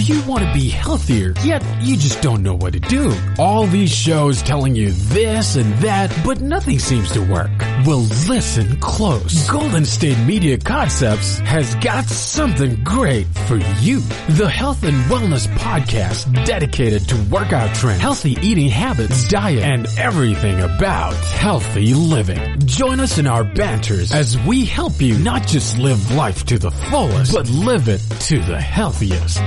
Do you want to be healthier, yet you just don't know what to do? All these shows telling you this and that, but nothing seems to work. Well, listen close. Golden State Media Concepts has got something great for you. The Health and Wellness Podcast dedicated to workout trends, healthy eating habits, diet, and everything about healthy living. Join us in our banters as we help you not just live life to the fullest, but live it to the healthiest.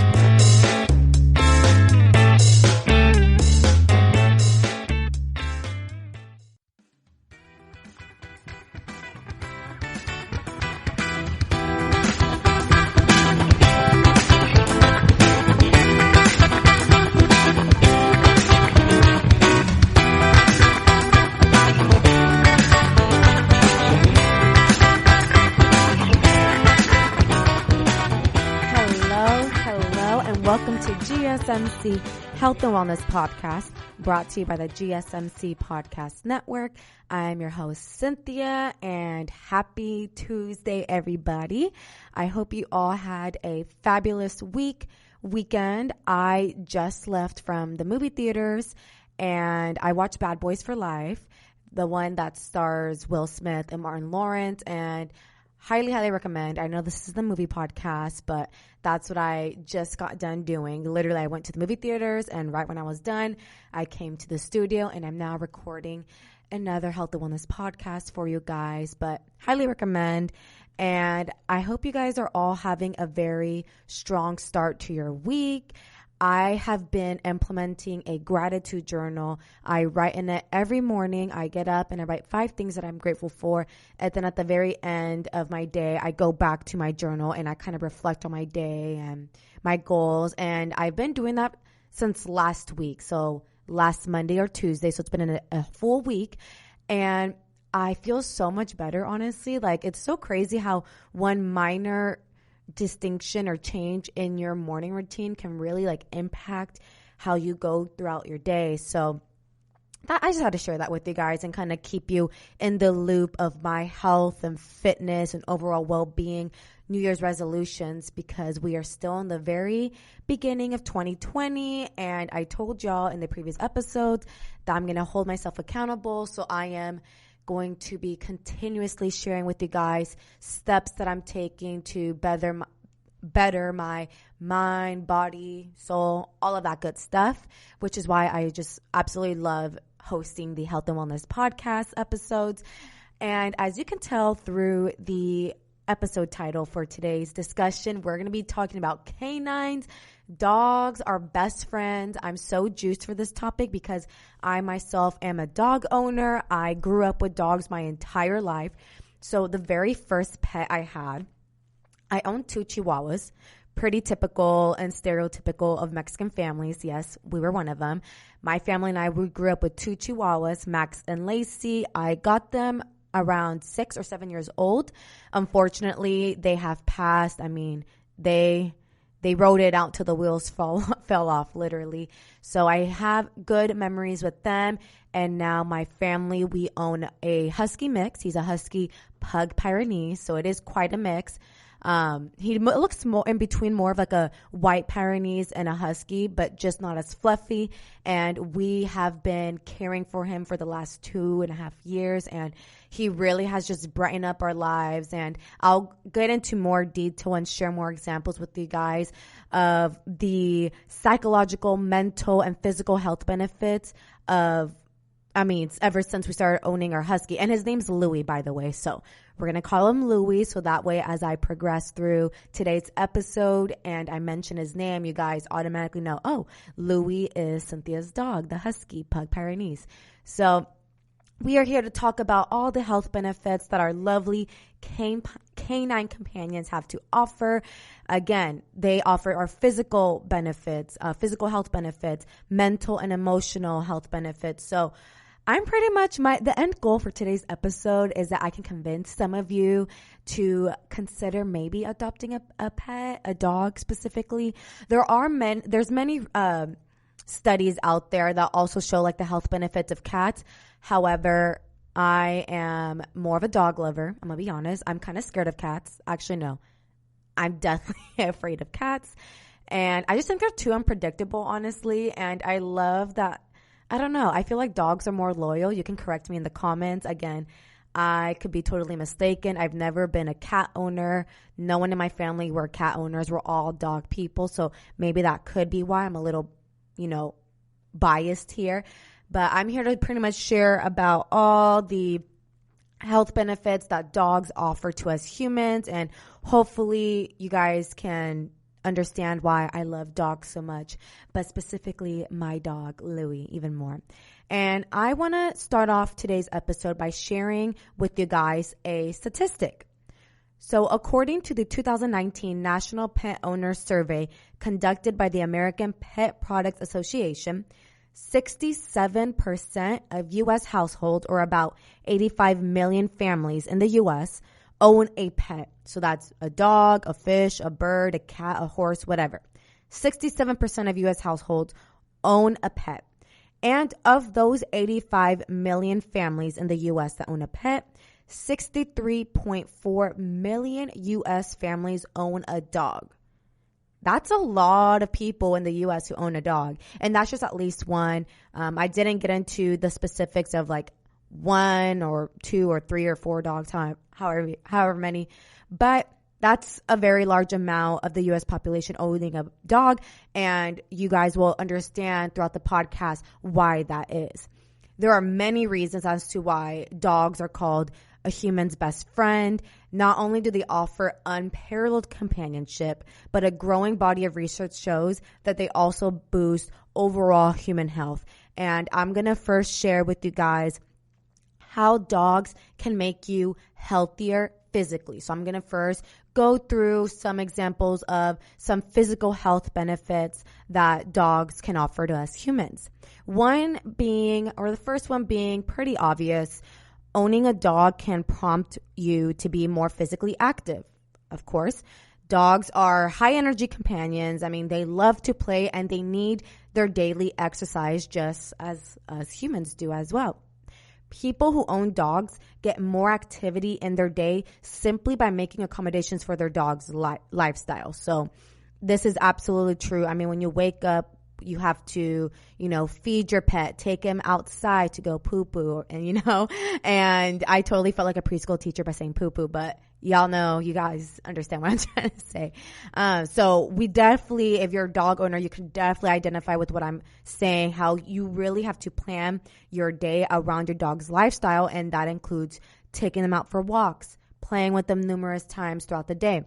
GSMC Health and Wellness Podcast, brought to you by the GSMC Podcast Network. I'm your host, Cynthia, and happy Tuesday, everybody. I hope you all had a fabulous weekend. I just left from the movie theaters, and I watched Bad Boys for Life, the one that stars Will Smith and Martin Lawrence, and highly recommend. I know this is the movie podcast, but that's what I just got done doing. Literally, I went to the movie theaters, and right when I was done, I came to the studio, and I'm now recording another health and wellness podcast for you guys, but highly recommend. And I hope you guys are all having a very strong start to your week. I have been implementing a gratitude journal. I write in it every morning. I get up and I write 5 things that I'm grateful for. And then at the very end of my day, I go back to my journal and I kind of reflect on my day and my goals. And I've been doing that since last week. So last Monday or Tuesday. So it's been a full week. And I feel so much better, honestly. Like, it's so crazy how one minor distinction or change in your morning routine can really impact how you go throughout your day. So I just had to share that with you guys and kind of keep you in the loop of my health and fitness and overall well-being New Year's resolutions, because we are still in the very beginning of 2020. And I told y'all in the previous episodes that I'm going to hold myself accountable. So I am going to be continuously sharing with you guys steps that I'm taking to better my mind, body, soul, all of that good stuff, which is why I just absolutely love hosting the Health and Wellness Podcast episodes. And as you can tell through the episode title for today's discussion, we're going to be talking about canines. Dogs are best friends. I'm so juiced for this topic because I myself am a dog owner. I grew up with dogs my entire life. So the very first pet I had, I owned 2 Chihuahuas, pretty typical and stereotypical of Mexican families. Yes, we were one of them. My family and we grew up with 2 Chihuahuas, Max and Lacey. I got them around 6 or 7 years old. Unfortunately, they have passed. I mean, they rode it out till the wheels fell off, literally. So I have good memories with them. And now my family, we own a husky mix. He's a husky pug Pyrenees, so it is quite a mix. He looks more in between, more of like a white Pyrenees and a husky, but just not as fluffy. And we have been caring for him for the last 2.5 years, and he really has just brightened up our lives. And I'll get into more detail and share more examples with you guys of the psychological, mental, and physical health benefits ever since we started owning our husky. And his name's Louie, by the way. So we're going to call him Louie. So that way, as I progress through today's episode and I mention his name, you guys automatically know, oh, Louie is Cynthia's dog, the husky pug Pyrenees. So we are here to talk about all the health benefits that our lovely canine companions have to offer. Again, they offer our physical benefits, physical health benefits, mental and emotional health benefits. So I'm pretty much the end goal for today's episode is that I can convince some of you to consider maybe adopting a pet, a dog specifically. There's many studies out there that also show the health benefits of cats. However, I am more of a dog lover. I'm going to be honest. I'm kind of scared of cats. Actually, no. I'm definitely afraid of cats. And I just think they're too unpredictable, honestly. And I love that. I don't know. I feel like dogs are more loyal. You can correct me in the comments. Again, I could be totally mistaken. I've never been a cat owner. No one in my family were cat owners. We're all dog people. So maybe that could be why I'm a little, biased here. But I'm here to pretty much share about all the health benefits that dogs offer to us humans. And hopefully you guys can understand why I love dogs so much, but specifically my dog, Louie, even more. And I want to start off today's episode by sharing with you guys a statistic. So according to the 2019 National Pet Owners Survey conducted by the American Pet Products Association, 67% of U.S. households, or about 85 million families in the U.S., own a pet. So that's a dog, a fish, a bird, a cat, a horse, whatever. 67% of U.S. households own a pet. And of those 85 million families in the U.S. that own a pet, 63.4 million U.S. families own a dog. That's a lot of people in the U.S. who own a dog. And that's just at least one. I didn't get into the specifics of like 1 or 2 or 3 or 4 dogs, however many. But that's a very large amount of the U.S. population owning a dog. And you guys will understand throughout the podcast why that is. There are many reasons as to why dogs are called a human's best friend. Not only do they offer unparalleled companionship, but a growing body of research shows that they also boost overall human health. And I'm going to first share with you guys how dogs can make you healthier physically. So I'm going to first go through some examples of some physical health benefits that dogs can offer to us humans. The first one being pretty obvious. Owning a dog can prompt you to be more physically active. Of course, dogs are high energy companions. I mean, they love to play and they need their daily exercise just as us humans do as well. People who own dogs get more activity in their day simply by making accommodations for their dog's lifestyle. So this is absolutely true. I mean, when you wake up, you have to, feed your pet, take him outside to go poo-poo, and I totally felt like a preschool teacher by saying poo-poo, but y'all know, you guys understand what I'm trying to say. So we definitely, if you're a dog owner, you can definitely identify with what I'm saying, how you really have to plan your day around your dog's lifestyle, and that includes taking them out for walks, playing with them numerous times throughout the day.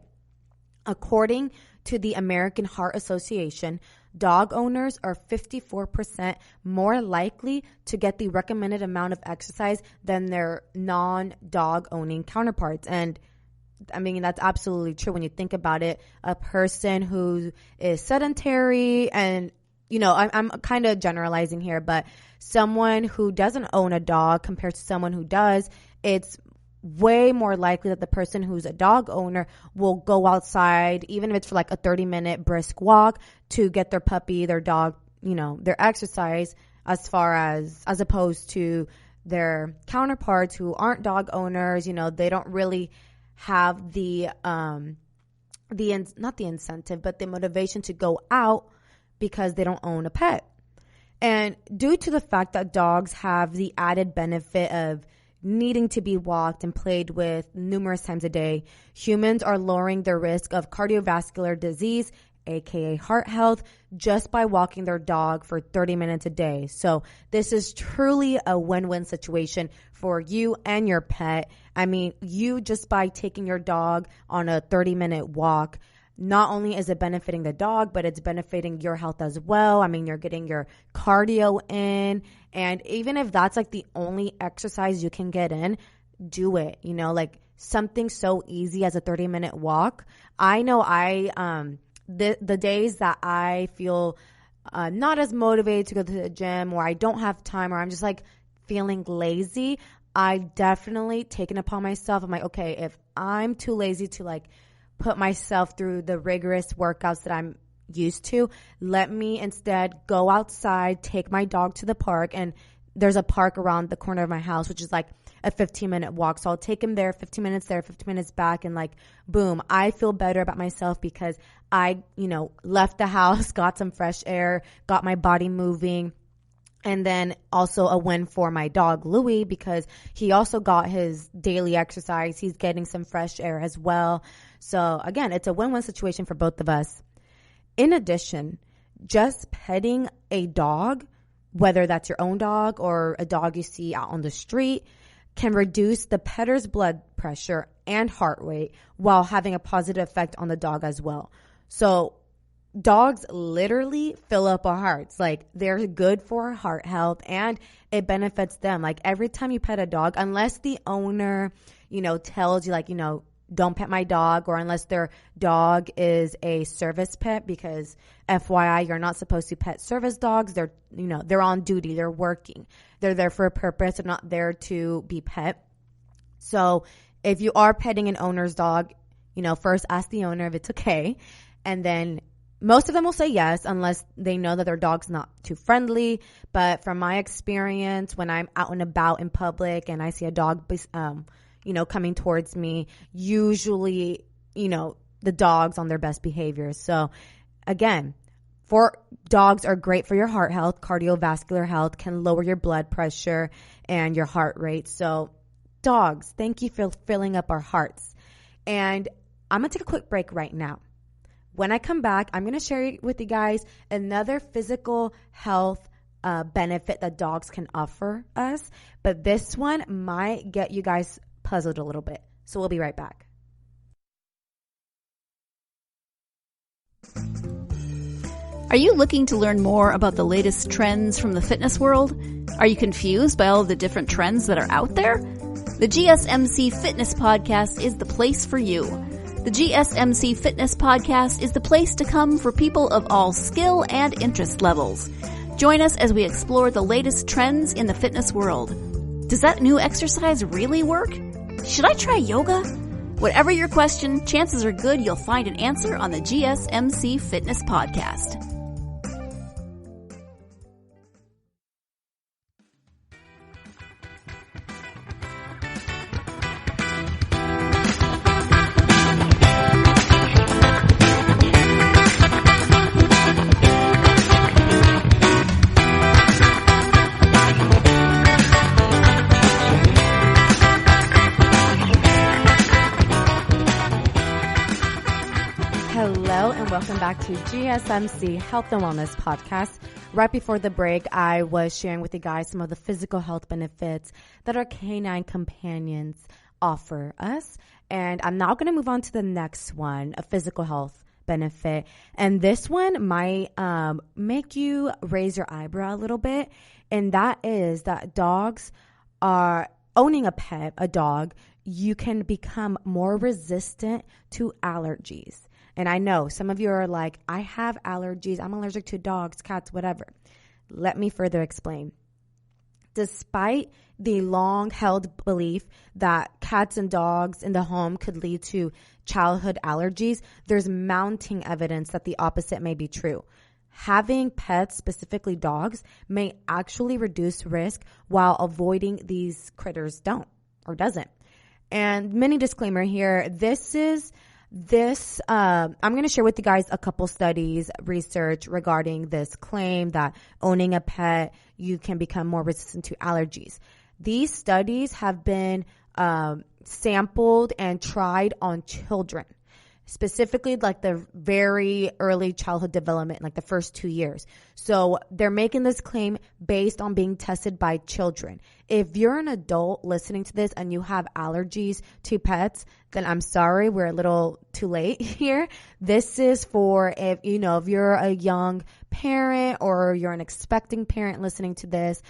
According to the American Heart Association, dog owners are 54% more likely to get the recommended amount of exercise than their non-dog owning counterparts. And I mean, that's absolutely true when you think about it. A person who is sedentary and, I'm kind of generalizing here, but someone who doesn't own a dog compared to someone who does, it's way more likely that the person who's a dog owner will go outside, even if it's for like a 30-minute brisk walk, to get their puppy, their dog, their exercise, as opposed to their counterparts who aren't dog owners. They don't really have not the incentive, but the motivation to go out because they don't own a pet. And due to the fact that dogs have the added benefit of needing to be walked and played with numerous times a day, humans are lowering their risk of cardiovascular disease, aka heart health, just by walking their dog for 30 minutes a day. So this is truly a win-win situation for you and your pet. I mean, you just by taking your dog on a 30-minute walk, not only is it benefiting the dog, but it's benefiting your health as well. I mean, you're getting your cardio in. And even if that's like the only exercise you can get in, do it. Like something so easy as a 30-minute walk. I know the days that I feel not as motivated to go to the gym, or I don't have time, or I'm just like feeling lazy, I've definitely taken upon myself. I'm like, okay, if I'm too lazy to like put myself through the rigorous workouts that I'm used to, let me instead go outside, take my dog to the park. And there's a park around the corner of my house, which is like a 15-minute walk. So I'll take him there, 15 minutes there, 15 minutes back, and like, boom, I feel better about myself because I, left the house, got some fresh air, got my body moving. And then also a win for my dog, Louie, because he also got his daily exercise. He's getting some fresh air as well. So again, it's a win-win situation for both of us. In addition, just petting a dog, whether that's your own dog or a dog you see out on the street, can reduce the petter's blood pressure and heart rate while having a positive effect on the dog as well. So dogs literally fill up our hearts. Like, they're good for our heart health and it benefits them. Like, every time you pet a dog, unless the owner, tells you, like, don't pet my dog, or unless their dog is a service pet, because FYI, you're not supposed to pet service dogs. They're, they're on duty. They're working. They're there for a purpose. They're not there to be pet. So if you are petting an owner's dog, first ask the owner if it's okay. And then most of them will say yes, unless they know that their dog's not too friendly. But from my experience, when I'm out and about in public and I see a dog, coming towards me, usually, the dog's on their best behavior. So again, dogs are great for your heart health, cardiovascular health, can lower your blood pressure and your heart rate. So dogs, thank you for filling up our hearts. And I'm going to take a quick break right now. When I come back, I'm going to share with you guys another physical health benefit that dogs can offer us. But this one might get you guys puzzled a little bit. So we'll be right back. Are you looking to learn more about the latest trends from the fitness world? Are you confused by all of the different trends that are out there? The GSMC Fitness Podcast is the place for you. The GSMC Fitness Podcast is the place to come for people of all skill and interest levels. Join us as we explore the latest trends in the fitness world. Does that new exercise really work? Should I try yoga? Whatever your question, chances are good you'll find an answer on the GSMC Fitness Podcast. Welcome back to GSMC Health and Wellness Podcast. Right before the break, I was sharing with you guys some of the physical health benefits that our canine companions offer us. And I'm now going to move on to the next one, a physical health benefit. And this one might make you raise your eyebrow a little bit. And that is that dogs are owning a pet, a dog, you can become more resistant to allergies. And I know some of you are like, I have allergies. I'm allergic to dogs, cats, whatever. Let me further explain. Despite the long-held belief that cats and dogs in the home could lead to childhood allergies, there's mounting evidence that the opposite may be true. Having pets, specifically dogs, may actually reduce risk while avoiding these critters doesn't. And mini disclaimer here, I'm going to share with you guys a couple studies, research regarding this claim that owning a pet, you can become more resistant to allergies. These studies have been sampled and tried on children, specifically like the very early childhood development, like the first 2 years. So they're making this claim based on being tested by children. If you're an adult listening to this and you have allergies to pets, then I'm sorry, we're a little too late here. This is for if you're a young parent or you're an expecting parent listening to this.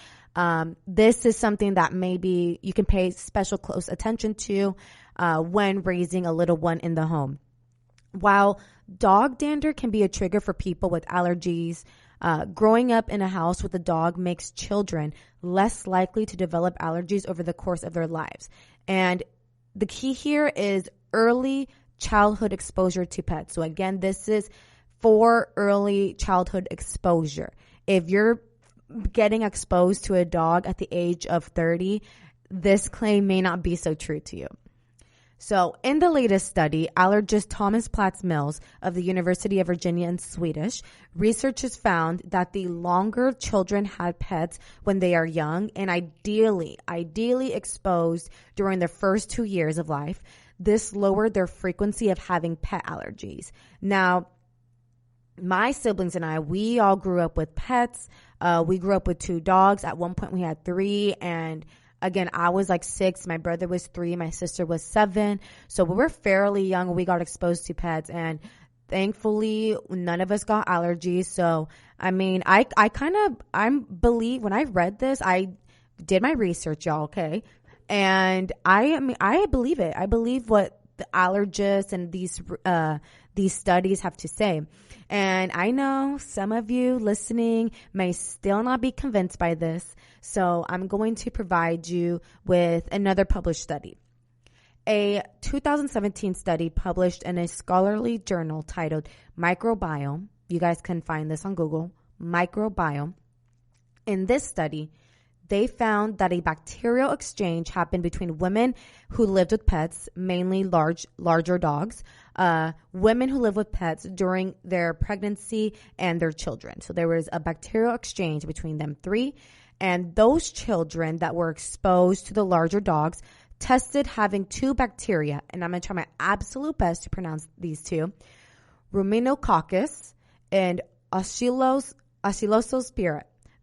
This is something that maybe you can pay special close attention to when raising a little one in the home. While dog dander can be a trigger for people with allergies, growing up in a house with a dog makes children less likely to develop allergies over the course of their lives. And the key here is early childhood exposure to pets. So again, this is for early childhood exposure. If you're getting exposed to a dog at the age of 30, this claim may not be so true to you. So in the latest study, allergist Thomas Platts Mills of the University of Virginia in Swedish, researchers found that the longer children had pets when they are young and ideally exposed during their first 2 years of life, this lowered their frequency of having pet allergies. Now, my siblings and I, we all grew up with pets. We grew up with 2 dogs. At one point we had 3, and again, I was like 6, my brother was 3, my sister was 7. So we were fairly young when we got exposed to pets, and thankfully none of us got allergies. So, I mean, I believe when I read this, I did my research, y'all, okay? And I believe it. I believe what the allergists and these studies have to say. And I know some of you listening may still not be convinced by this, so I'm going to provide you with another published study. A 2017 study published in a scholarly journal titled Microbiome. You guys can find this on Google, Microbiome. In this study, they found that a bacterial exchange happened between women who lived with pets, mainly larger dogs, women who live with pets during their pregnancy and their children. So there was a bacterial exchange between them 3, and those children that were exposed to the larger dogs tested having 2 bacteria, and I'm going to try my absolute best to pronounce these 2, Ruminococcus and Oscillospira.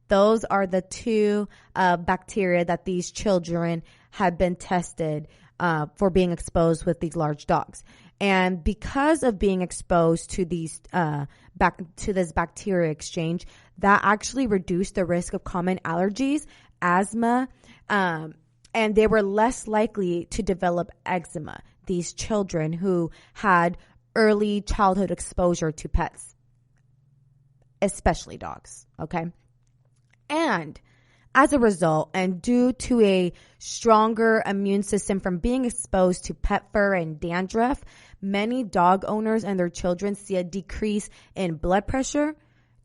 Those are the 2 bacteria that these children had been tested for being exposed with these large dogs. And because of being exposed to these to this bacteria exchange, that actually reduced the risk of common allergies, asthma, and they were less likely to develop eczema, these children who had early childhood exposure to pets, especially dogs, okay? And as a result, and due to a stronger immune system from being exposed to pet fur and dandruff, many dog owners and their children see a decrease in blood pressure,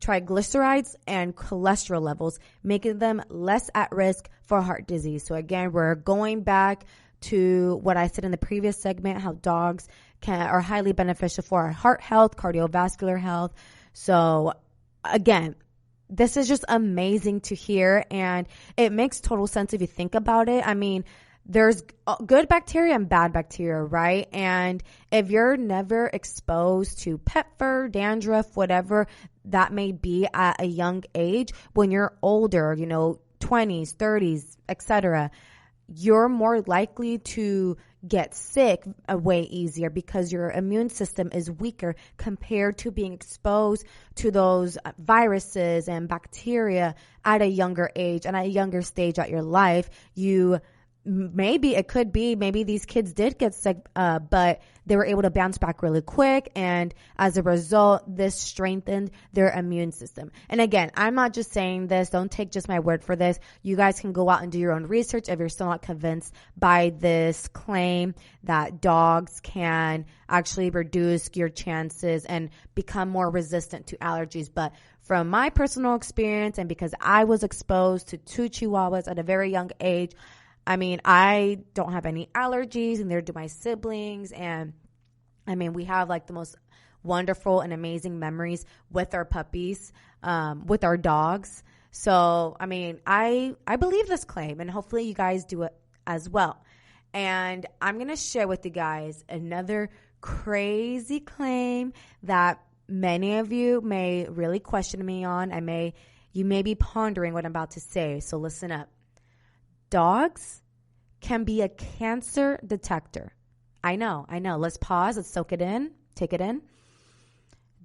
triglycerides, and cholesterol levels, making them less at risk for heart disease. So again, we're going back to what I said in the previous segment, how dogs are highly beneficial for our heart health, cardiovascular health. So again, this is just amazing to hear, and it makes total sense if you think about it. I mean, there's good bacteria and bad bacteria, right? And if you're never exposed to pet fur, dandruff, whatever that may be at a young age, when you're older, 20s, 30s, etc., you're more likely to get sick way easier because your immune system is weaker compared to being exposed to those viruses and bacteria at a younger age and at a younger stage at your life. Maybe these kids did get sick, but they were able to bounce back really quick. And as a result, this strengthened their immune system. And again, I'm not just saying this. Don't take just my word for this. You guys can go out and do your own research if you're still not convinced by this claim that dogs can actually reduce your chances and become more resistant to allergies. But from my personal experience, and because I was exposed to 2 Chihuahuas at a very young age, I mean, I don't have any allergies, and neither do my siblings. And I mean, we have like the most wonderful and amazing memories with our puppies, with our dogs. So, I mean, I believe this claim, and hopefully you guys do it as well. And I'm going to share with you guys another crazy claim that many of you may really question me on. You may be pondering what I'm about to say. So listen up. Dogs can be a cancer detector. I know. Let's pause. Let's soak it in. Take it in.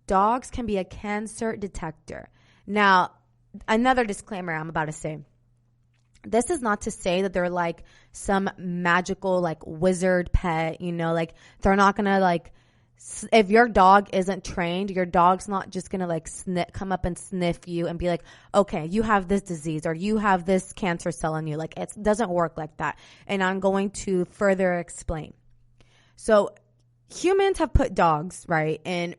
Dogs can be a cancer detector. Now, another disclaimer I'm about to say. This is not to say that they're like some magical like wizard pet, like they're not going to like, if your dog isn't trained, your dog's not just going to like come up and sniff you and be like, okay, you have this disease or you have this cancer cell in you. Like it doesn't work like that. And I'm going to further explain. So humans have put dogs, right, and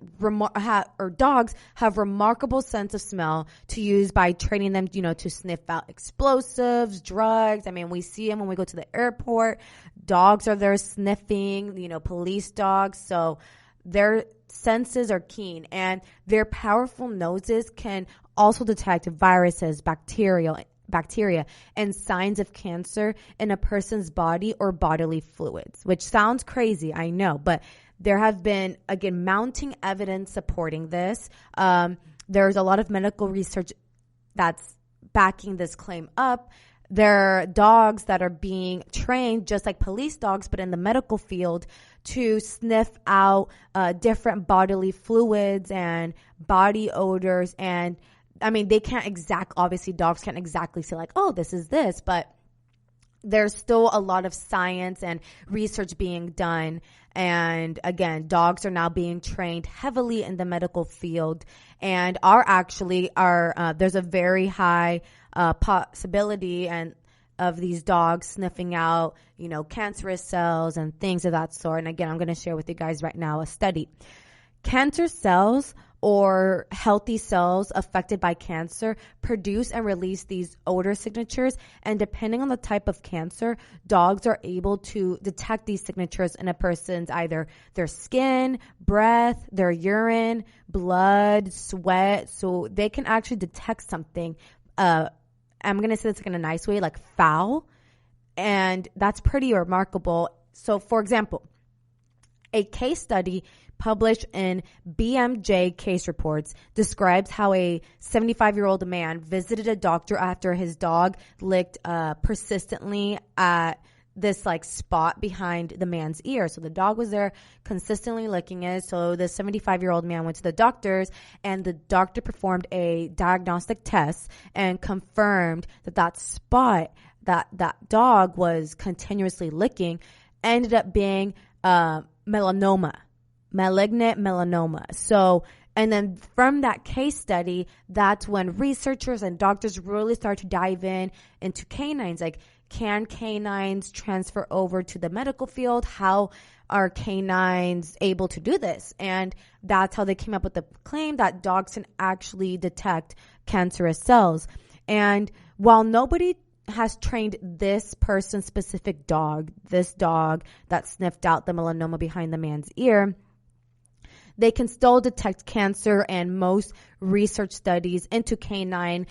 dogs have remarkable sense of smell to use by training them, to sniff out explosives, drugs. I mean, we see them when we go to the airport. Dogs are there sniffing, police dogs. So their senses are keen, and their powerful noses can also detect viruses, bacteria, and signs of cancer in a person's body or bodily fluids, which sounds crazy, I know, but there have been, again, mounting evidence supporting this. There's a lot of medical research that's backing this claim up. There are dogs that are being trained just like police dogs, but in the medical field, to sniff out different bodily fluids and body odors. And I mean, obviously dogs can't exactly say like, oh, this is this, but there's still a lot of science and research being done. And again, dogs are now being trained heavily in the medical field and there's a very high possibility of these dogs sniffing out, cancerous cells and things of that sort. And again, I'm going to share with you guys right now a study. Cancer cells, or healthy cells affected by cancer, produce and release these odor signatures. And depending on the type of cancer, dogs are able to detect these signatures in a person's either their skin, breath, their urine, blood, sweat. So they can actually detect something. I'm going to say this in a nice way, like foul. And that's pretty remarkable. So for example, a case study published in BMJ Case Reports describes how a 75-year-old man visited a doctor after his dog licked persistently at this spot behind the man's ear. So the dog was there consistently licking it. So the 75-year-old man went to the doctors, and the doctor performed a diagnostic test and confirmed that spot that dog was continuously licking ended up being malignant melanoma. So, and then from that case study, that's when researchers and doctors really start to dive into canines. Like, can canines transfer over to the medical field? How are canines able to do this? And that's how they came up with the claim that dogs can actually detect cancerous cells. And while nobody has trained this person specific dog, this dog that sniffed out the melanoma behind the man's ear, they can still detect cancer, and most research studies into canine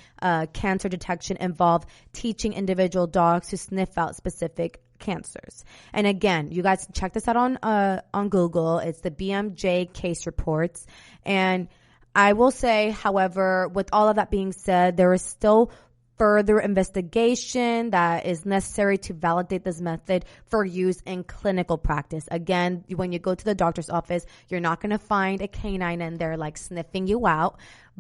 cancer detection involve teaching individual dogs to sniff out specific cancers. And again, you guys check this out on Google. It's the BMJ Case Reports. And I will say, however, with all of that being said, there is still further investigation that is necessary to validate this method for use in clinical practice. Again, when you go to the doctor's office, you're not going to find a canine in there sniffing you out.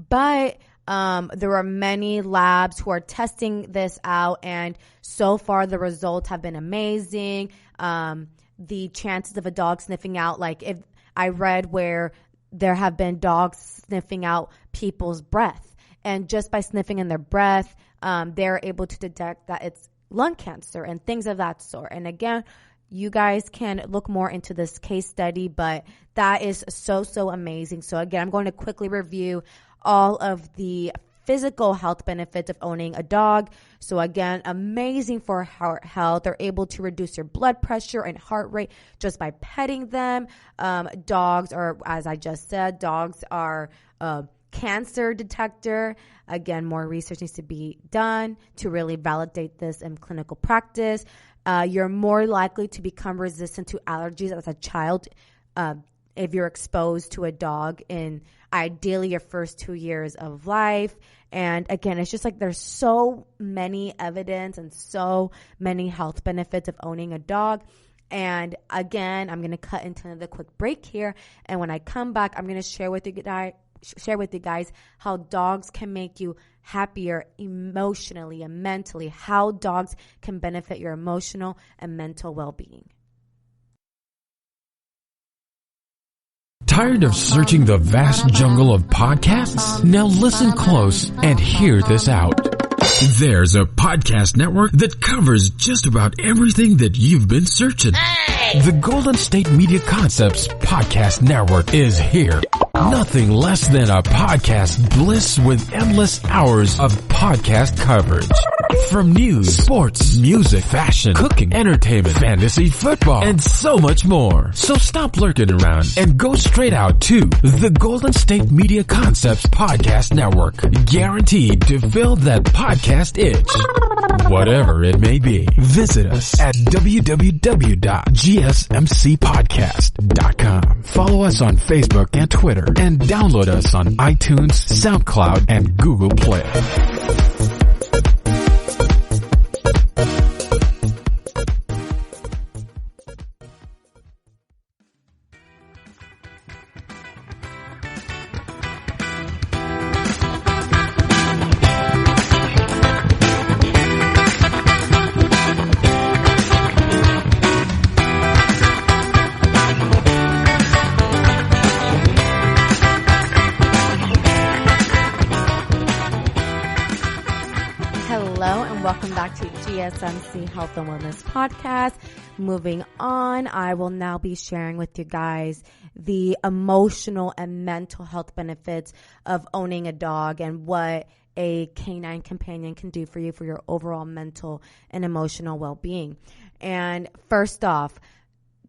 But there are many labs who are testing this out, and so far the results have been amazing. The chances of a dog sniffing out, if I read where there have been dogs sniffing out people's breath, and just by sniffing in their breath, they're able to detect that it's lung cancer and things of that sort. And again, you guys can look more into this case study, but that is so amazing. So again, I'm going to quickly review all of the physical health benefits of owning a dog. So again, amazing for heart health. They're able to reduce your blood pressure and heart rate just by petting them. Dogs are, as I just said, cancer detector. Again, more research needs to be done to really validate this in clinical practice. You're more likely to become resistant to allergies as a child if you're exposed to a dog in ideally your first 2 years of life. And again, it's just there's so many evidence and so many health benefits of owning a dog. And again, I'm going to cut into another quick break here. And when I come back, I'm going to share with you guys how dogs can make you happier emotionally and mentally, how dogs can benefit your emotional and mental well-being. Tired of searching the vast jungle of podcasts? Now listen close and hear this out. There's a podcast network that covers just about everything that you've been searching. Hey! The Golden State Media Concepts Podcast Network is here. Nothing less than a podcast bliss with endless hours of podcast coverage. From news, sports, music, fashion, cooking, entertainment, fantasy, football, and so much more. So stop lurking around and go straight out to the Golden State Media Concepts Podcast Network. Guaranteed to fill that podcast itch. Whatever it may be. Visit us at www.gsmcpodcast.com. Follow us on Facebook and Twitter, and download us on iTunes, SoundCloud, and Google Play. Welcome back to GSMC Health and Wellness Podcast. Moving on, I will now be sharing with you guys the emotional and mental health benefits of owning a dog and what a canine companion can do for you for your overall mental and emotional well-being. And first off,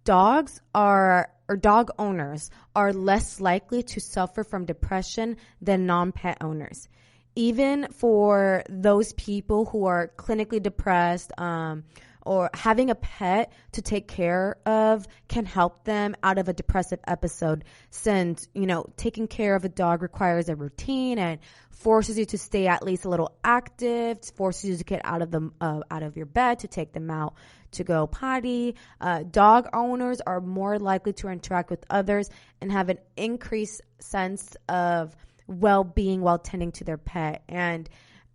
dog owners are less likely to suffer from depression than non-pet owners. Even for those people who are clinically depressed, or having a pet to take care of can help them out of a depressive episode, since, taking care of a dog requires a routine and forces you to stay at least a little active, forces you to get out of your bed, to take them out to go potty. Dog owners are more likely to interact with others and have an increased sense of well-being while tending to their pet. And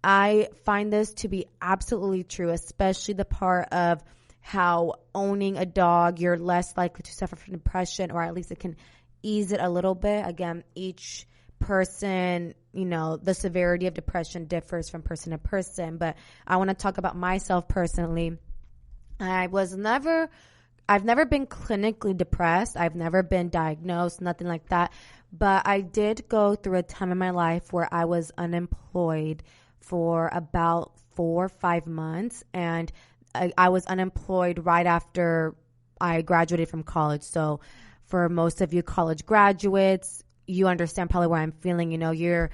I find this to be absolutely true, especially the part of how owning a dog, you're less likely to suffer from depression, or at least it can ease it a little bit. Again, each person, the severity of depression differs from person to person, but I want to talk about myself personally. I've never been clinically depressed. I've never been diagnosed, nothing like that. But I did go through a time in my life where I was unemployed for about 4 or 5 months. And I was unemployed right after I graduated from college. So for most of you college graduates, you understand probably where I'm feeling. You're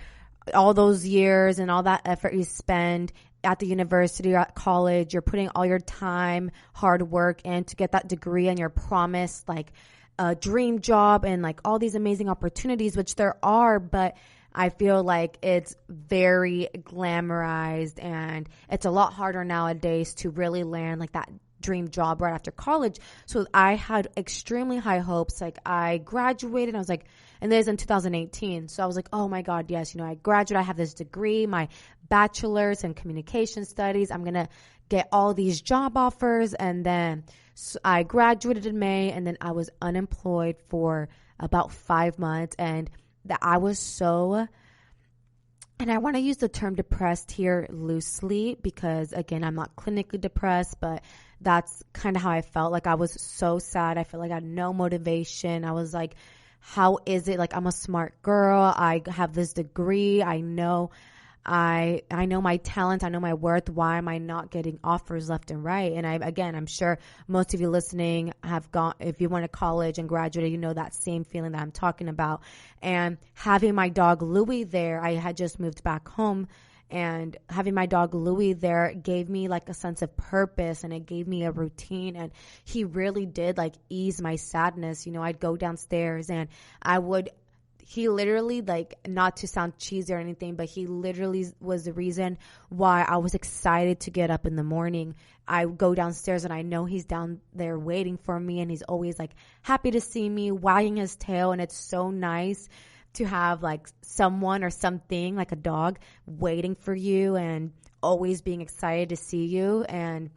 all those years and all that effort you spend at the university or at college, you're putting all your time, hard work in to get that degree, and you're promised like a dream job and like all these amazing opportunities, which there are, but I feel like it's very glamorized and it's a lot harder nowadays to really land like that dream job right after college. So I had extremely high hopes. Like I graduated, I was like, and this is in 2018. So I was like, oh my God, yes, I graduated, I have this degree, my bachelor's in communication studies. I'm going to get all these job offers. And then I graduated in May, and then I was unemployed for about 5 months. And that I was so, and I want to use the term depressed here loosely because, again, I'm not clinically depressed, but that's kind of how I felt. Like I was so sad. I felt like I had no motivation. I was like, how is it? Like I'm a smart girl. I have this degree. I know my talent. I know my worth. Why am I not getting offers left and right? And I'm sure most of you listening have gone, if you went to college and graduated, that same feeling that I'm talking about. And having my dog Louie there, I had just moved back home, and having my dog Louie there gave me like a sense of purpose, and it gave me a routine, and he really did like ease my sadness. I'd go downstairs and he literally, like, not to sound cheesy or anything, but he literally was the reason why I was excited to get up in the morning. I go downstairs and I know he's down there waiting for me, and he's always like happy to see me, wagging his tail. And it's so nice to have like someone or something like a dog waiting for you and always being excited to see you. And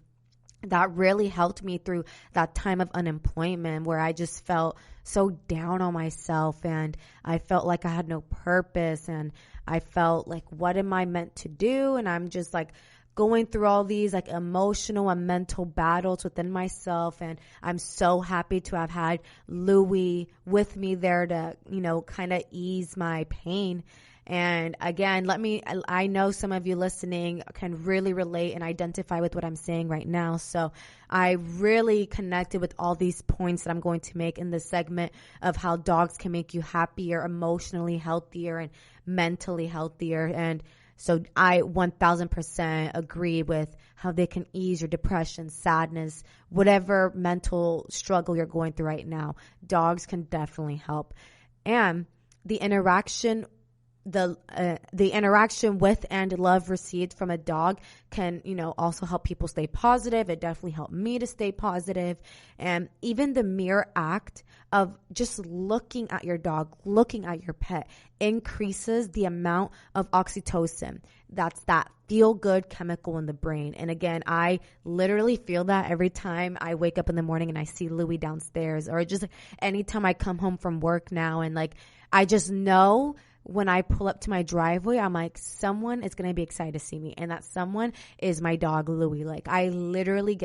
that really helped me through that time of unemployment where I just felt so down on myself, and I felt like I had no purpose, and I felt like, what am I meant to do? And I'm just like going through all these like emotional and mental battles within myself. And I'm so happy to have had Louie with me there to, kind of ease my pain. And again, I know some of you listening can really relate and identify with what I'm saying right now. So I really connected with all these points that I'm going to make in this segment of how dogs can make you happier, emotionally healthier, and mentally healthier. And so I 1000% agree with how they can ease your depression, sadness, whatever mental struggle you're going through right now. Dogs can definitely help. And the interaction with and love received from a dog can, also help people stay positive. It definitely helped me to stay positive. And even the mere act of just looking at your dog, looking at your pet, increases the amount of oxytocin. That's that feel-good chemical in the brain. And again, I literally feel that every time I wake up in the morning and I see Louie downstairs, or just anytime I come home from work now, and I just know when I pull up to my driveway, I'm like, someone is going to be excited to see me. And that someone is my dog, Louie. I literally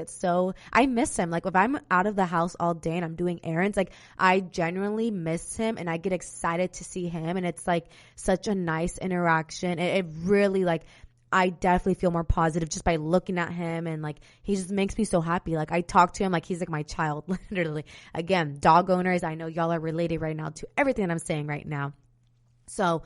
I miss him. If I'm out of the house all day and I'm doing errands, I genuinely miss him and I get excited to see him. And it's such a nice interaction. It really I definitely feel more positive just by looking at him. And he just makes me so happy. I talk to him he's my child, literally. Again, dog owners, I know y'all are related right now to everything that I'm saying right now. So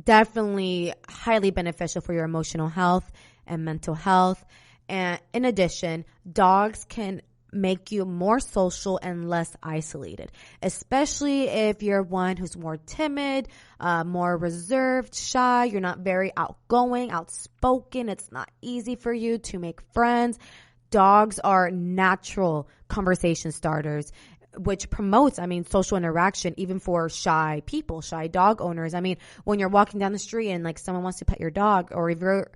definitely highly beneficial for your emotional health and mental health. And in addition, dogs can make you more social and less isolated, especially if you're one who's more timid, more reserved, shy. You're not very outgoing, outspoken. It's not easy for you to make friends. Dogs are natural conversation starters, which promotes, social interaction, even for shy people, shy dog owners. When you're walking down the street and someone wants to pet your dog, or if you're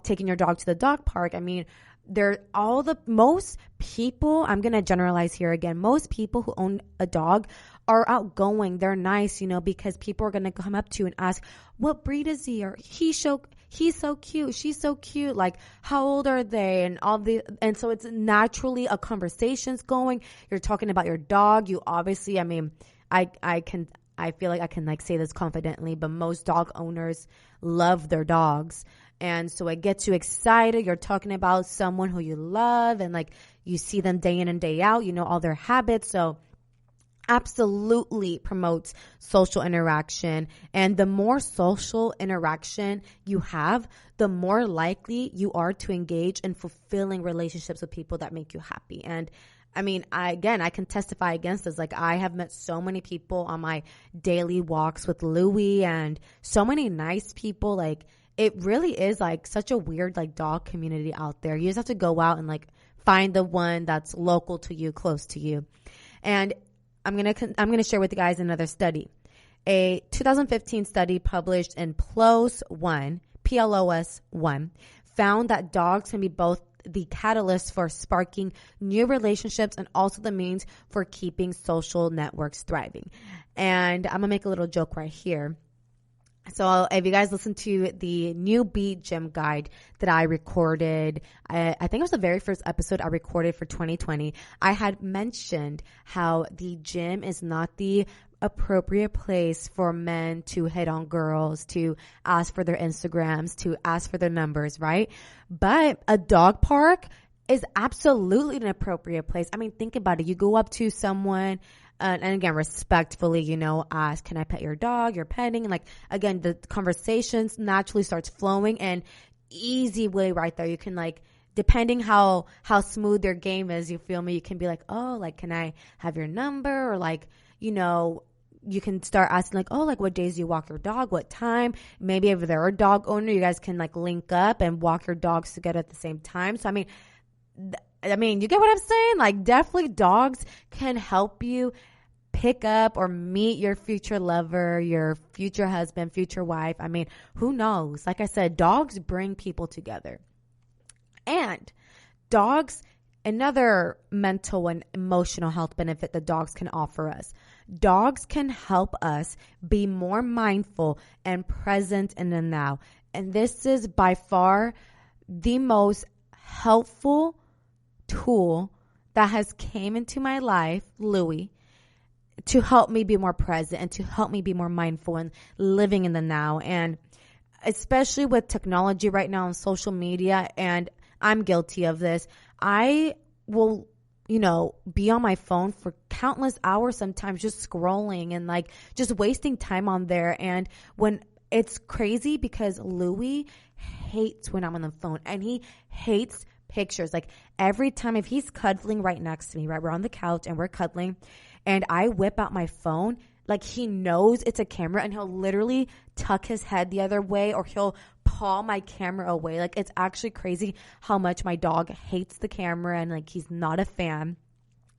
taking your dog to the dog park, most people, I'm going to generalize here again, most people who own a dog are outgoing. They're nice, because people are going to come up to you and ask, what breed is he? Or he's so cute. She's so cute. How old are they? And so it's naturally a conversation's going. You're talking about your dog. You obviously, I feel like I can say this confidently, but most dog owners love their dogs. And so it gets you excited. You're talking about someone who you love, and you see them day in and day out, all their habits. So absolutely promotes social interaction. And the more social interaction you have, the more likely you are to engage in fulfilling relationships with people that make you happy. And I can testify against this. I have met so many people on my daily walks with Louie, and so many nice people. It really is such a weird dog community out there. You just have to go out and find the one that's local to you, close to you. And I'm gonna share with you guys another study. A 2015 study published in PLOS One, found that dogs can be both the catalyst for sparking new relationships and also the means for keeping social networks thriving. And I'm gonna make a little joke right here. So if you guys listen to the new Beat Gym guide that I recorded, I think it was the very first episode I recorded for 2020, I had mentioned how the gym is not the appropriate place for men to hit on girls, to ask for their Instagrams, to ask for their numbers, right? But a dog park is absolutely an appropriate place. Think about it. You go up to someone, and again, respectfully, ask, can I pet your dog? You're petting. And again, the conversations naturally starts flowing, and easy way right there. You can depending how smooth their game is, you feel me? You can be can I have your number? Or you can start asking what days do you walk your dog? What time? Maybe if they're a dog owner, you guys can link up and walk your dogs together at the same time. So, you get what I'm saying? Definitely dogs can help you pick up or meet your future lover, your future husband, future wife. Who knows? Like I said, dogs bring people together. And dogs, another mental and emotional health benefit that dogs can offer us. Dogs can help us be more mindful and present in the now. And this is by far the most helpful tool that has came into my life, Louie, to help me be more present and to help me be more mindful and living in the now. And especially with technology right now on social media, and I'm guilty of this, I will, be on my phone for countless hours sometimes, just scrolling and like just wasting time on there. And when it's crazy because Louie hates when I'm on the phone, and he hates pictures. Like every time, if he's cuddling right next to me, right, we're on the couch and we're cuddling, and I whip out my phone, like he knows it's a camera, and he'll literally tuck his head the other way, or he'll paw my camera away. Like it's actually crazy how much my dog hates the camera, and like he's not a fan.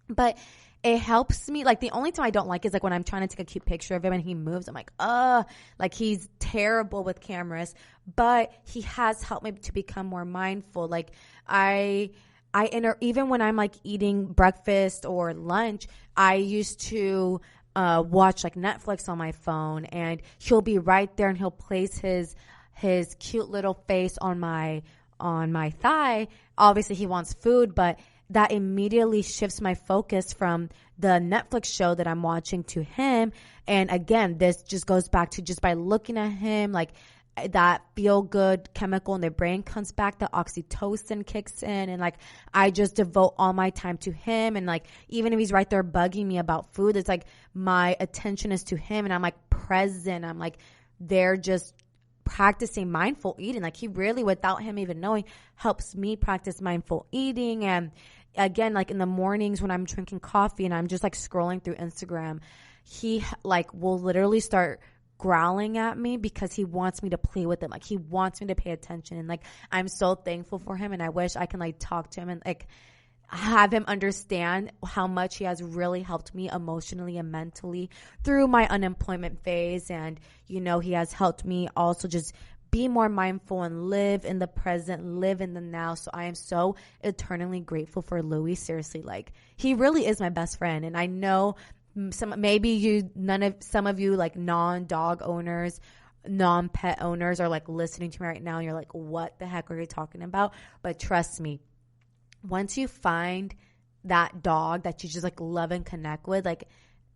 But it helps me. Like the only time I don't like is like when I'm trying to take a cute picture of him and he moves. I'm like, like he's terrible with cameras. But he has helped me to become more mindful. Like even when I'm like eating breakfast or lunch, I used to watch like Netflix on my phone, and he'll be right there and he'll place his cute little face on my thigh. Obviously he wants food, but that immediately shifts my focus from the Netflix show that I'm watching to him. And again, this just goes back to just by looking at him, like that feel good chemical in the brain comes back, the oxytocin kicks in, and like I just devote all my time to him. And like even if he's right there bugging me about food, it's like my attention is to him, and I'm like present. I'm like there just practicing mindful eating. Like he really, without him even knowing, helps me practice mindful eating. And again, like in the mornings when I'm drinking coffee and I'm just like scrolling through Instagram, he like will literally start growling at me because he wants me to play with him. Like he wants me to pay attention. And like I'm so thankful for him, and I wish I can like talk to him and like have him understand how much he has really helped me emotionally and mentally through my unemployment phase. And he has helped me also just be more mindful and live in the present, live in the now. So I am so eternally grateful for Louie. Seriously, like he really is my best friend. And I know some of you like non-dog owners, non-pet owners are like listening to me right now, and you're like, what the heck are you talking about? But trust me, once you find that dog that you just like love and connect with, like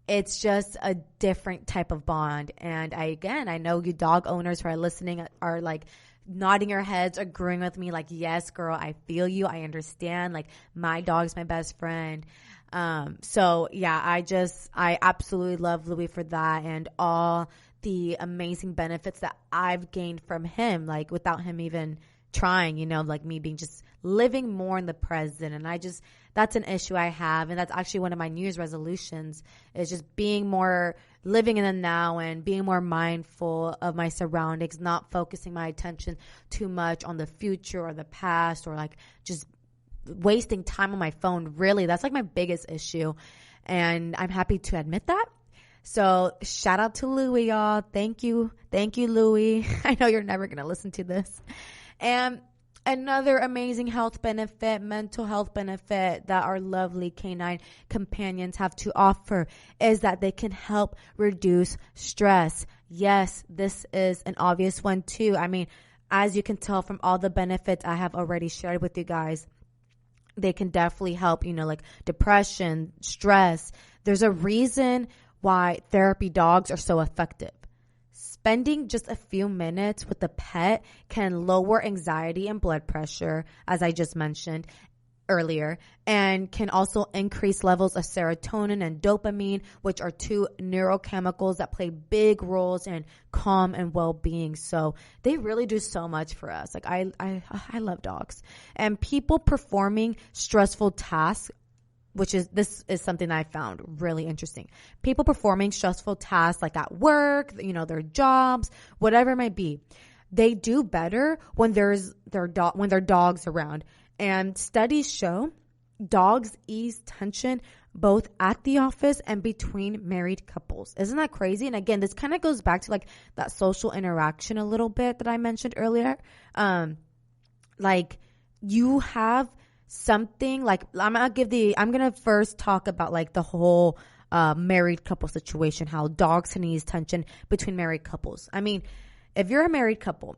it's just a different type of bond. And I know you dog owners who are listening are like nodding your heads, agreeing with me, like, yes, girl, I feel you. I understand. Like my dog's my best friend. So yeah, I absolutely love Louie for that, and all the amazing benefits that I've gained from him, like without him even trying, like me being just living more in the present. And that's an issue I have. And that's actually one of my New Year's resolutions, is just being more living in the now and being more mindful of my surroundings, not focusing my attention too much on the future or the past, or like just wasting time on my phone. Really, that's like my biggest issue. And I'm happy to admit that. So shout out to Louie, y'all. Thank you, Louie. I know you're never going to listen to this. And another amazing health benefit, mental health benefit that our lovely canine companions have to offer is that they can help reduce stress. Yes, this is an obvious one too. I mean, as you can tell from all the benefits I have already shared with you guys, they can definitely help, like depression, stress. There's a reason why therapy dogs are so effective. Spending just a few minutes with a pet can lower anxiety and blood pressure, as I just mentioned earlier, and can also increase levels of serotonin and dopamine, which are two neurochemicals that play big roles in calm and well-being. So they really do so much for us. Like I love dogs. And people performing stressful tasks, this is something that I found really interesting. People performing stressful tasks like at work, their jobs, whatever it might be, they do better when there's their dogs around. And studies show dogs ease tension both at the office and between married couples. Isn't that crazy? And again, this kind of goes back to like that social interaction a little bit that I mentioned earlier. Like you have something like, I'm going to first talk about like the whole married couple situation, how dogs can ease tension between married couples. I mean, if you're a married couple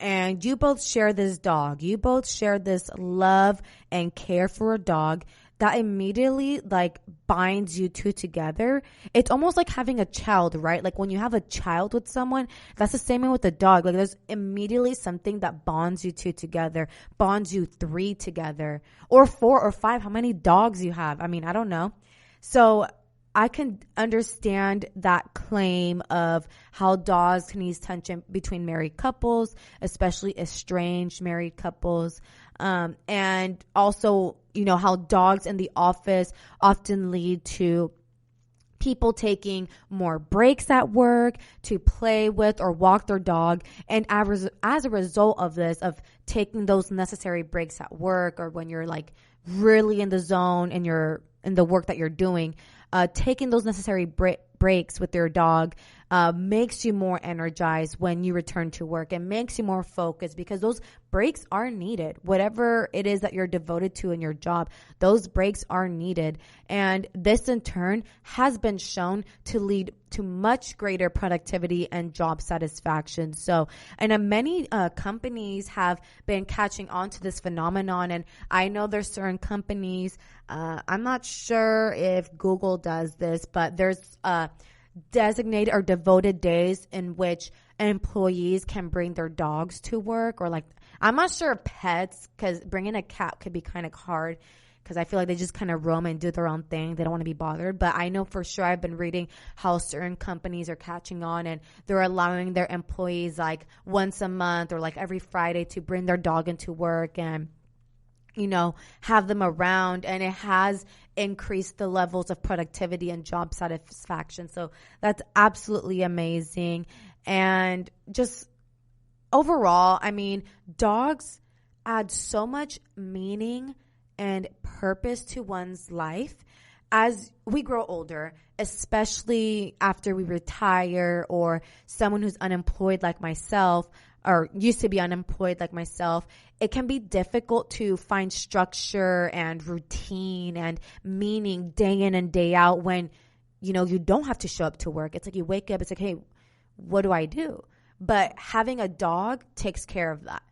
and you both share this dog. You both share this love and care for a dog that immediately like binds you two together. It's almost like having a child, right? Like when you have a child with someone, that's the same way with a dog. Like there's immediately something that bonds you two together, bonds you three together, or 4 or 5, how many dogs you have. I mean, I don't know. So I can understand that claim of how dogs can ease tension between married couples, especially estranged married couples. And also, you know, how dogs in the office often lead to people taking more breaks at work to play with or walk their dog. And as a result of this, of taking those necessary breaks at work, or when you're like really in the zone and you're in the work that you're doing, taking those necessary breaks with your dog makes you more energized when you return to work. It makes you more focused because those breaks are needed. Whatever it is that you're devoted to in your job, those breaks are needed. And this in turn has been shown to lead to much greater productivity and job satisfaction. So, and many companies have been catching on to this phenomenon. And I know there's certain companies, I'm not sure if Google does this, but there's designated or devoted days in which employees can bring their dogs to work, or like, I'm not sure of pets, because bringing a cat could be kind of hard because I feel like they just kind of roam and do their own thing. They don't want to be bothered. But I know for sure, I've been reading how certain companies are catching on and they're allowing their employees like once a month or like every Friday to bring their dog into work and, you know, have them around, and it has increased the levels of productivity and job satisfaction. So that's absolutely amazing. And just overall, I mean, dogs add so much meaning and purpose to one's life as we grow older, especially after we retire, or someone who's unemployed like myself, or used to be unemployed like myself. It can be difficult to find structure and routine and meaning day in and day out when, you know, you don't have to show up to work. It's like you wake up, it's like, hey, what do I do? But having a dog takes care of that.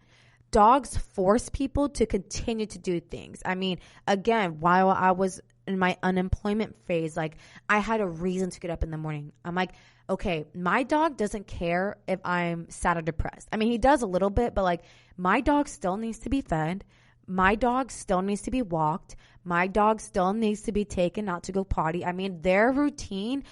Dogs force people to continue to do things. I mean, again, while I was in my unemployment phase, like I had a reason to get up in the morning. I'm like, okay, my dog doesn't care if I'm sad or depressed. I mean, he does a little bit, but like my dog still needs to be fed. My dog still needs to be walked. My dog still needs to be taken out to go potty. I mean, their routine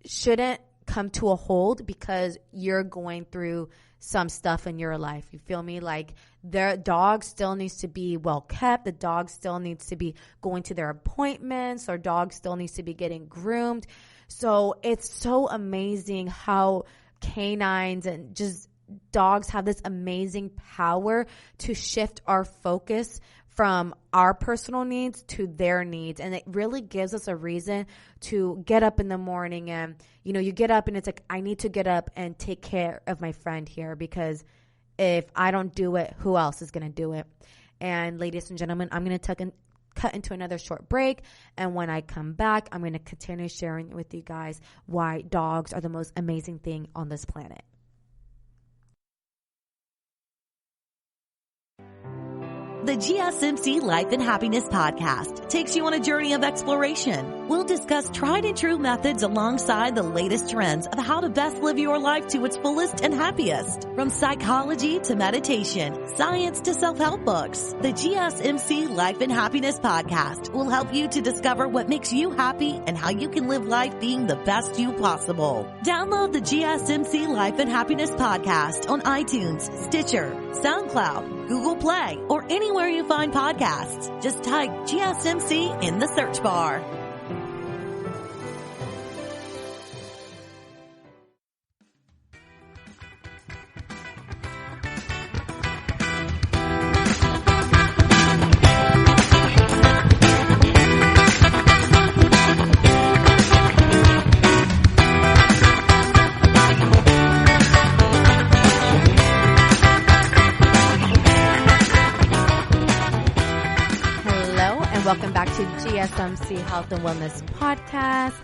shouldn't come to a hold because you're going through some stuff in your life. You feel me? Like their dog still needs to be well kept. The dog still needs to be going to their appointments. Or dog still needs to be getting groomed. So it's so amazing how canines and just dogs have this amazing power to shift our focus from our personal needs to their needs. And it really gives us a reason to get up in the morning, and, you know, you get up and it's like, I need to get up and take care of my friend here, because if I don't do it, who else is going to do it? And ladies and gentlemen, I'm going to cut into another short break. And when I come back, I'm going to continue sharing with you guys why dogs are the most amazing thing on this planet. The GSMC Life and Happiness podcast takes you on a journey of exploration. We'll discuss tried and true methods alongside the latest trends of how to best live your life to its fullest and happiest. From psychology to meditation, science to self-help books, the GSMC Life and Happiness podcast will help you to discover what makes you happy and how you can live life being the best you possible. Download the GSMC Life and Happiness podcast on iTunes, Stitcher, SoundCloud, Google Play, or anywhere you find podcasts. Just type GSMC in the search bar. Welcome back to GSMC Health and Wellness Podcast.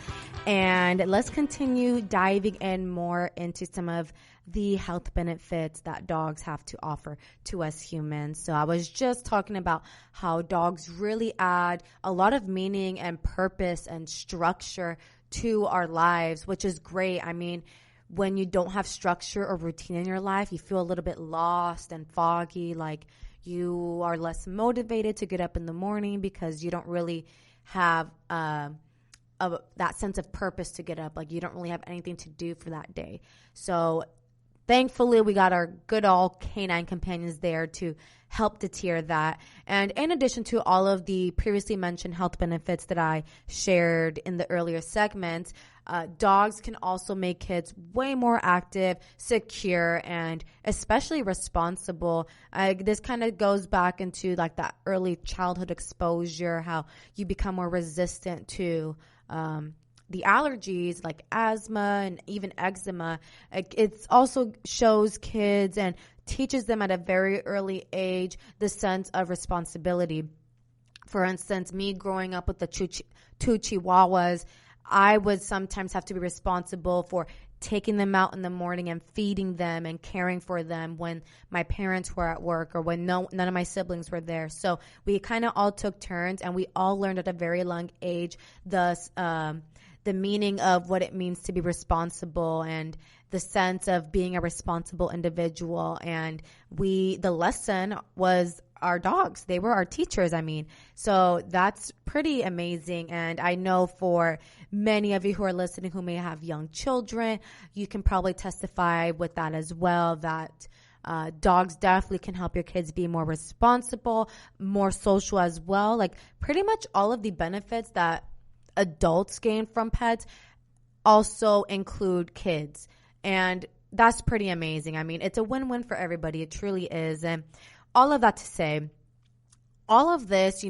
And let's continue diving in more into some of the health benefits that dogs have to offer to us humans. So I was just talking about how dogs really add a lot of meaning and purpose and structure to our lives, which is great. I mean, when you don't have structure or routine in your life, you feel a little bit lost and foggy, like you are less motivated to get up in the morning because you don't really have that sense of purpose to get up. Like you don't really have anything to do for that day. So thankfully, we got our good old canine companions there to help deter that. And in addition to all of the previously mentioned health benefits that I shared in the earlier segments, dogs can also make kids way more active, secure, and especially responsible. This kind of goes back into like that early childhood exposure, how you become more resistant to the allergies like asthma and even eczema. It also shows kids and teaches them at a very early age the sense of responsibility. For instance, me growing up with the two Chihuahuas, I would sometimes have to be responsible for taking them out in the morning and feeding them and caring for them when my parents were at work or when none of my siblings were there. So we kind of all took turns, and we all learned at a very young age the meaning of what it means to be responsible and the sense of being a responsible individual. And the lesson was our dogs. They were our teachers, I mean. So that's pretty amazing. And I know for many of you who are listening who may have young children, you can probably testify with that as well, that dogs definitely can help your kids be more responsible, more social as well. Like pretty much all of the benefits that adults gain from pets also include kids. And that's pretty amazing. I mean, it's a win-win for everybody. It truly is. And all of that to say, all of this,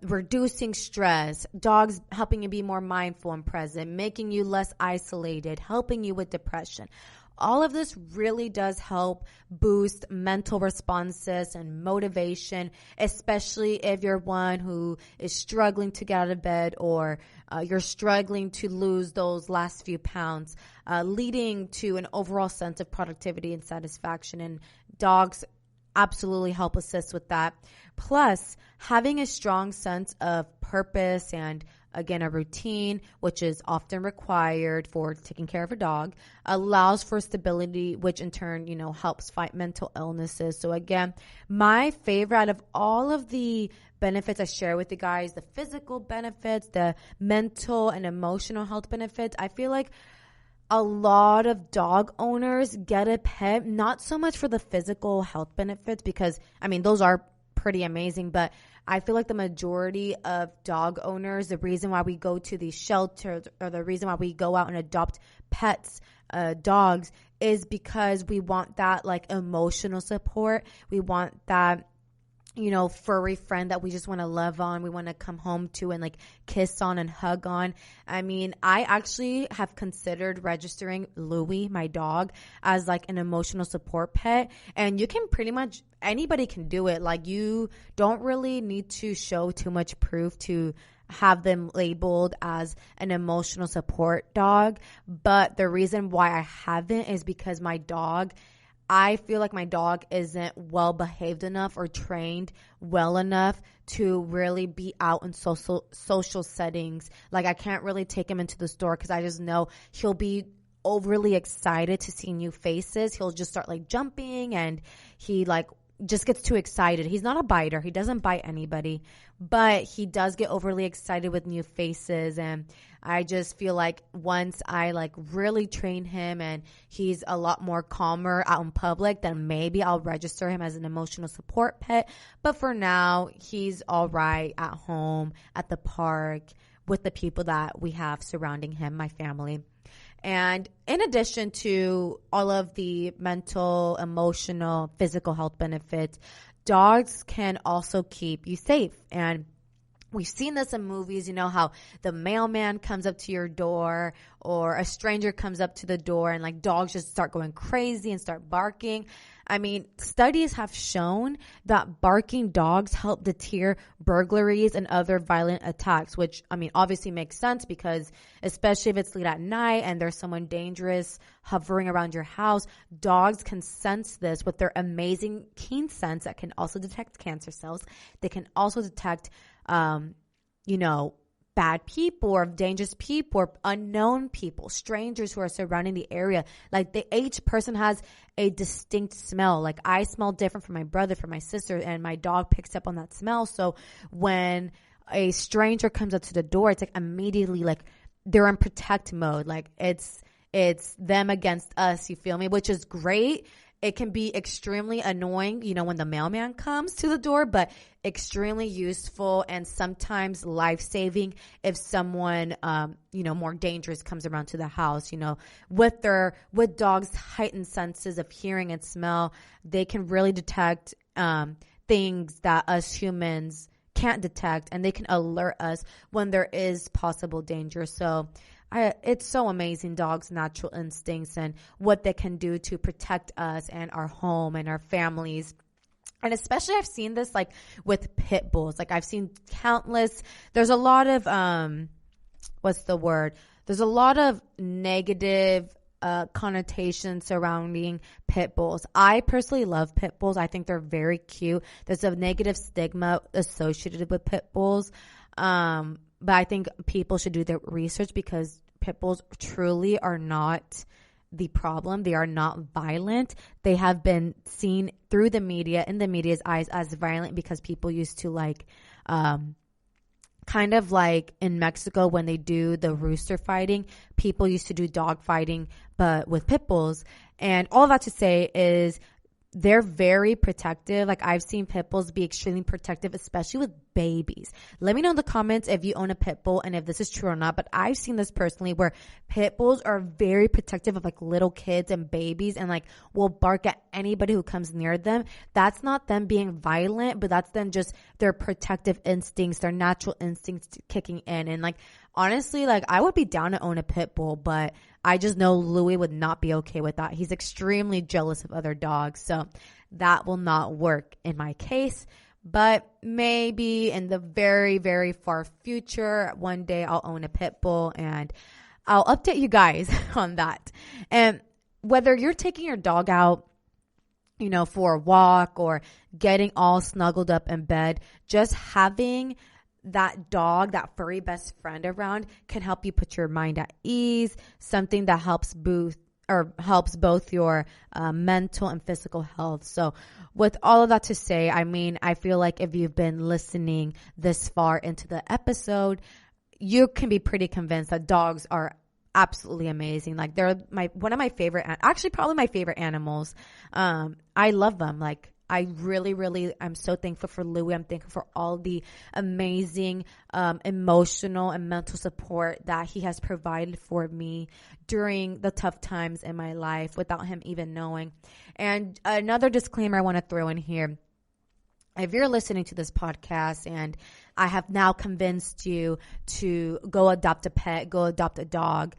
reducing stress, dogs helping you be more mindful and present, making you less isolated, helping you with depression. All of this really does help boost mental responses and motivation, especially if you're one who is struggling to get out of bed or you're struggling to lose those last few pounds, leading to an overall sense of productivity and satisfaction. And dogs absolutely help assist with that. Plus, having a strong sense of purpose and, again, a routine, which is often required for taking care of a dog, allows for stability, which in turn, helps fight mental illnesses. So again, my favorite out of all of the benefits I share with you guys, the physical benefits, the mental and emotional health benefits, I feel like a lot of dog owners get a pet, not so much for the physical health benefits, because, those are pretty amazing, but I feel like the majority of dog owners, the reason why we go to these shelters or the reason why we go out and adopt pets, dogs, is because we want that like emotional support. We want that, furry friend that we just want to love on. We want to come home to and like kiss on and hug on. I actually have considered registering Louie, my dog, as like an emotional support pet. And you can pretty much, anybody can do it. Like you don't really need to show too much proof to have them labeled as an emotional support dog. But the reason why I haven't is because I feel like my dog isn't well behaved enough or trained well enough to really be out in social settings. Like I can't really take him into the store because I just know he'll be overly excited to see new faces. He'll just start like jumping and he like just gets too excited. He's not a biter. He doesn't bite anybody, but he does get overly excited with new faces. And I just feel like once I like really train him and he's a lot more calmer out in public, then maybe I'll register him as an emotional support pet. But for now, he's all right at home, at the park, with the people that we have surrounding him, my family. And in addition to all of the mental, emotional, physical health benefits, dogs can also keep you safe. And we've seen this in movies, how the mailman comes up to your door or a stranger comes up to the door and like dogs just start going crazy and start barking. I mean, studies have shown that barking dogs help deter burglaries and other violent attacks, which, I mean, obviously makes sense because especially if it's late at night and there's someone dangerous hovering around your house, dogs can sense this with their amazing keen sense that can also detect cancer cells. They can also detect, bad people or dangerous people or unknown people, strangers who are surrounding the area. Like each person has a distinct smell. Like I smell different from my brother, from my sister, and my dog picks up on that smell. So when a stranger comes up to the door, it's like immediately like they're in protect mode. Like it's them against us, you feel me? Which is great. It can be extremely annoying, when the mailman comes to the door, but extremely useful and sometimes life-saving if someone, more dangerous comes around to the house. With dogs' heightened senses of hearing and smell, they can really detect things that us humans can't detect, and they can alert us when there is possible danger. So it's so amazing, dogs' natural instincts and what they can do to protect us and our home and our families. And especially I've seen this like with pit bulls. Like I've seen countless, there's a lot of, There's a lot of negative connotations surrounding pit bulls. I personally love pit bulls. I think they're very cute. There's a negative stigma associated with pit bulls. But I think people should do their research because pit bulls truly are not the problem. They are not violent. They have been seen through the media, in the media's eyes, as violent because people used to kind of like in Mexico when they do the rooster fighting, people used to do dog fighting, but with pit bulls. And all that to say is they're very protective. Like I've seen pit bulls be extremely protective, especially with babies. Let me know in the comments if you own a pit bull and if this is true or not. But I've seen this personally where pit bulls are very protective of like little kids and babies and like will bark at anybody who comes near them. That's not them being violent, but that's them just their protective instincts, their natural instincts kicking in. And like honestly, like I would be down to own a pit bull, but I just know Louis would not be okay with that. He's extremely jealous of other dogs. So that will not work in my case. But maybe in the very, very far future, one day I'll own a pit bull and I'll update you guys on that. And whether you're taking your dog out, for a walk or getting all snuggled up in bed, just having that dog, that furry best friend around can help you put your mind at ease, something that helps both your mental and physical health. So with all of that to say, I mean, I feel like if you've been listening this far into the episode, you can be pretty convinced that dogs are absolutely amazing. Like they're one of my favorite, actually probably my favorite animals. I love them. Like I really, really, I'm so thankful for Louis. I'm thankful for all the amazing emotional and mental support that he has provided for me during the tough times in my life without him even knowing. And another disclaimer I want to throw in here. If you're listening to this podcast and I have now convinced you to go adopt a pet, go adopt a dog,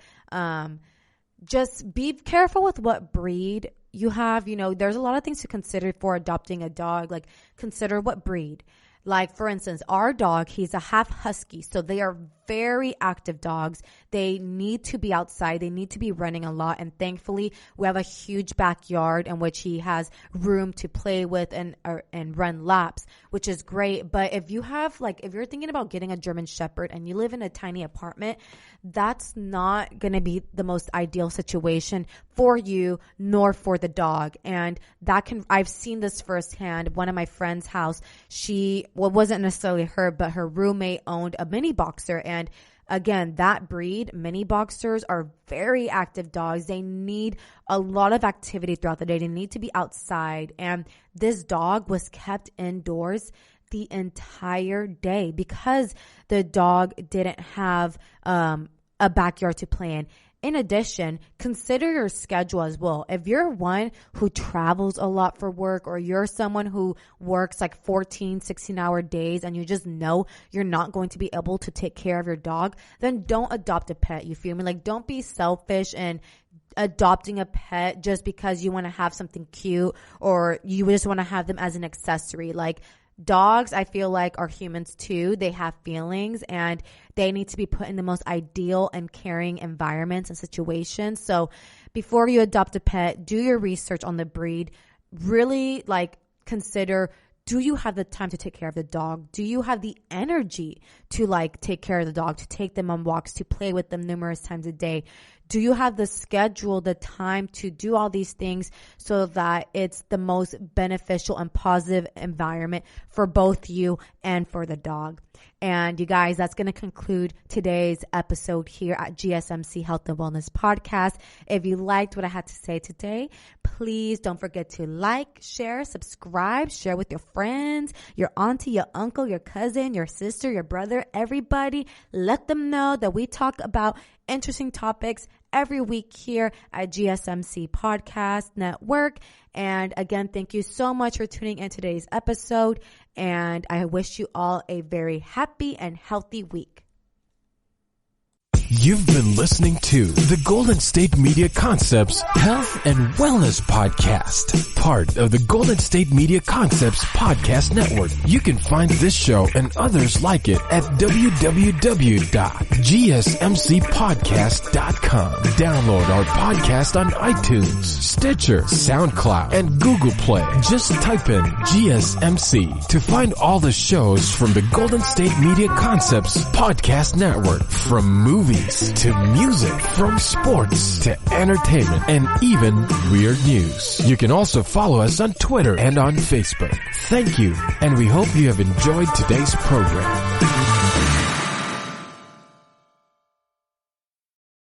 just be careful with what breed you have. There's a lot of things to consider for adopting a dog. Like consider what breed. Like for instance, our dog, he's a half husky. So they are very active dogs. They need to be outside. They need to be running a lot. And thankfully we have a huge backyard in which he has room to play with and run laps, which is great. But if you're thinking about getting a German Shepherd and you live in a tiny apartment, that's not going to be the most ideal situation for you nor for the dog. And I've seen this firsthand. One of my friend's house, wasn't necessarily her, but her roommate owned a mini boxer. And again, that breed, mini boxers, are very active dogs. They need a lot of activity throughout the day. They need to be outside. And this dog was kept indoors the entire day because the dog didn't have a backyard to play in. in addition, consider your schedule as well. If you're one who travels a lot for work, or you're someone who works like 14, 16-hour days, and you just know you're not going to be able to take care of your dog, then don't adopt a pet. You feel me? Like, don't be selfish and adopting a pet just because you want to have something cute, or you just want to have them as an accessory. Like, dogs, I feel like, are humans too. They have feelings, and they need to be put in the most ideal and caring environments and situations. So before you adopt a pet, do your research on the breed. Really, like, consider, do you have the time to take care of the dog? Do you have the energy to, like, take care of the dog, to take them on walks, to play with them numerous times a day? Do you have the schedule, the time to do all these things so that it's the most beneficial and positive environment for both you and for the dog? And you guys, that's going to conclude today's episode here at GSMC Health and Wellness Podcast. If you liked what I had to say today, please don't forget to like, share, subscribe, share with your friends, your auntie, your uncle, your cousin, your sister, your brother, everybody. Let them know that we talk about interesting topics every week here at GSMC Podcast Network. And again, thank you so much for tuning in today's episode. And I wish you all a very happy and healthy week. You've been listening to the Golden State Media Concepts Health and Wellness Podcast, part of the Golden State Media Concepts Podcast Network. You can find this show and others like it at www.gsmcpodcast.com. Download our podcast on iTunes, Stitcher, SoundCloud, and Google Play. Just type in GSMC to find all the shows from the Golden State Media Concepts Podcast Network, from movies to music, from sports to entertainment, and even weird news. You can also follow us on Twitter and on Facebook. Thank you, and we hope you have enjoyed today's program.